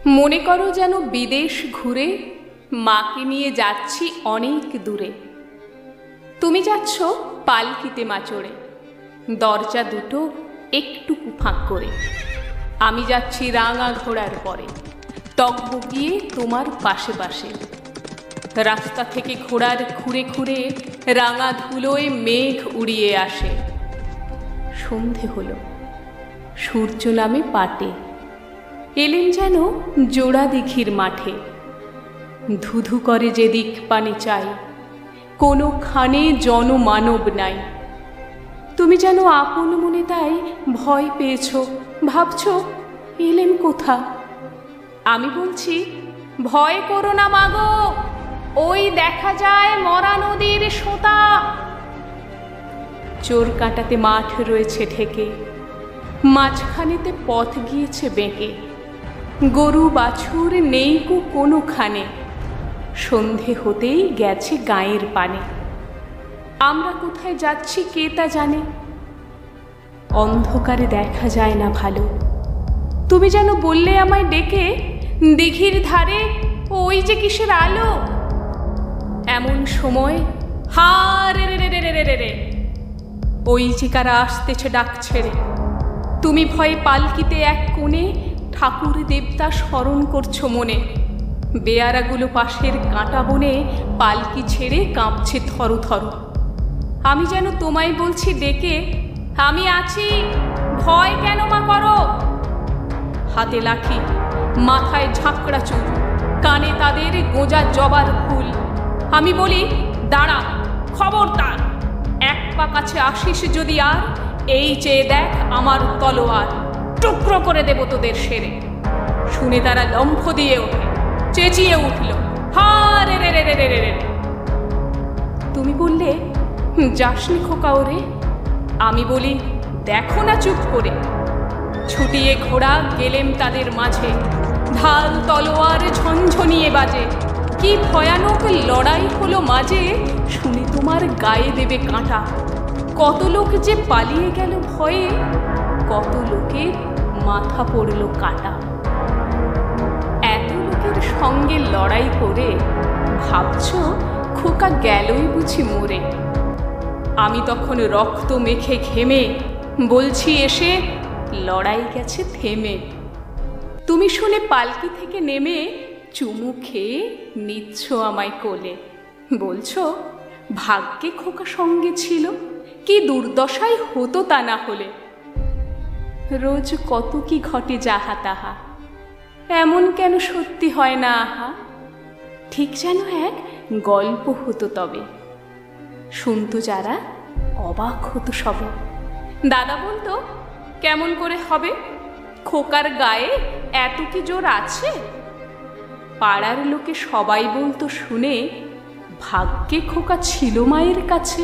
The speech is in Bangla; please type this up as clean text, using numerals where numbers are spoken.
মনে করো যেন বিদেশ ঘুরে মাকে নিয়ে যাচ্ছি অনেক দূরে। তুমি যাচ্ছ পালকিতে মা চড়ে, দরজা দুটো একটু ফাঁক করে। আমি যাচ্ছি রাঙা ঘোড়ার পরে, টকবগিয়ে তোমার পাশে পাশে। রাস্তা থেকে ঘোড়ার খুঁড়ে খুঁড়ে রাঙা ধুলোয় মেঘ উড়িয়ে আসে। সন্ধে হলো, সূর্য নামে পাটে, এলেন যেন জোড়া দিঘির মাঠে। ধুধু করে যেদিক পানে চাই, কোনোখানে জনমানব নাই। তুমি যেন আপন মনে তাই ভয় পেয়েছ, ভাবছ এলেন কোথা। আমি বলছি ভয় করো না মাগো, ওই দেখা যায় মরা নদীর সোতা। চোর কাঁটাতে মাঠ রয়েছে ঢেকে, মাঝখানেতে পথ গিয়েছে বেঁকে। গরু বাছুর নেই কোনোখানে, সন্ধে হতেই গেছে গায়ের পানে। আমরা কোথায় যাচ্ছি কে তা জানে, অন্ধকারে দেখা যায় না ভালো। তুমি যেন বললে আমায় ডেকে, দিঘির ধারে ওই যে কিসের আলো। এমন সময় হা রে রে রে রে রে রে, ওই যে কারা আসতেছে ডাক ছেড়ে। তুমি ভয়ে পালকিতে এক কোণে ঠাকুর দেবতা স্মরণ করছো মনে। বেয়ারাগুলো পাশের কাঁটা বনে পালকি ছেড়ে কাঁপছে থরো থরো। আমি যেন তোমায় বলছি ডেকে, আমি আছি, ভয় কেন মা করো। হাতে লাঠি, মাথায় ঝাঁকড়া চুল, কানে তাদের গোঁজা জবার ফুল। আমি বলি দাঁড়া, খবরদার, এক পা কাছে আসিস যদি আর, এই চেয়ে দেখ আমার তলোয়ার, টুকরো করে দেব তোদের সেরে। শুনে তারা লম্ফ দিয়ে ওঠে, চেঁচিয়ে উঠল হা রে রে রে রে রে রে। তুমি বললে যাসনি খোকা ওরে। আমি বলি দেখো না চুপ করে। ছুটিয়ে ঘোড়া গেলেম তাদের মাঝে, ঢাল তলোয়ার ঝনঝনিয়ে বাজে। কি ভয়ানক লড়াই হলো মাঝে, শুনে তোমার গায়ে দেবে কাঁটা। কত লোক যে পালিয়ে গেল ভয়ে, কত লোকের মাথা পড়ল কাটা। এত লোকের সঙ্গে লড়াই করে ভাবছ খোকা গেলই বুঝি মরে। আমি তখন রক্ত মেখে ঘেমে বলছি এসে, লড়াই গেছে থেমে। তুমি শুনে পালকি থেকে নেমে চুমু খেয়ে নিচ্ছ আমায় কোলে। বলছো ভাগ্যে খোকা সঙ্গে ছিল, কি দুর্দশাই হতো তা না হলে। রোজ কত কি ঘটে যাহা তাহা, এমন কেন সত্যি হয় না আহা। ঠিক যেন এক গল্প হতো তবে, শুনতো যারা অবাক হতো সবে। দাদা বলতো কেমন করে হবে, খোকার গায়ে এত কি জোর আছে। পাড়ার লোকে সবাই বলতো শুনে, ভাগ্যে খোকা ছিল মায়ের কাছে।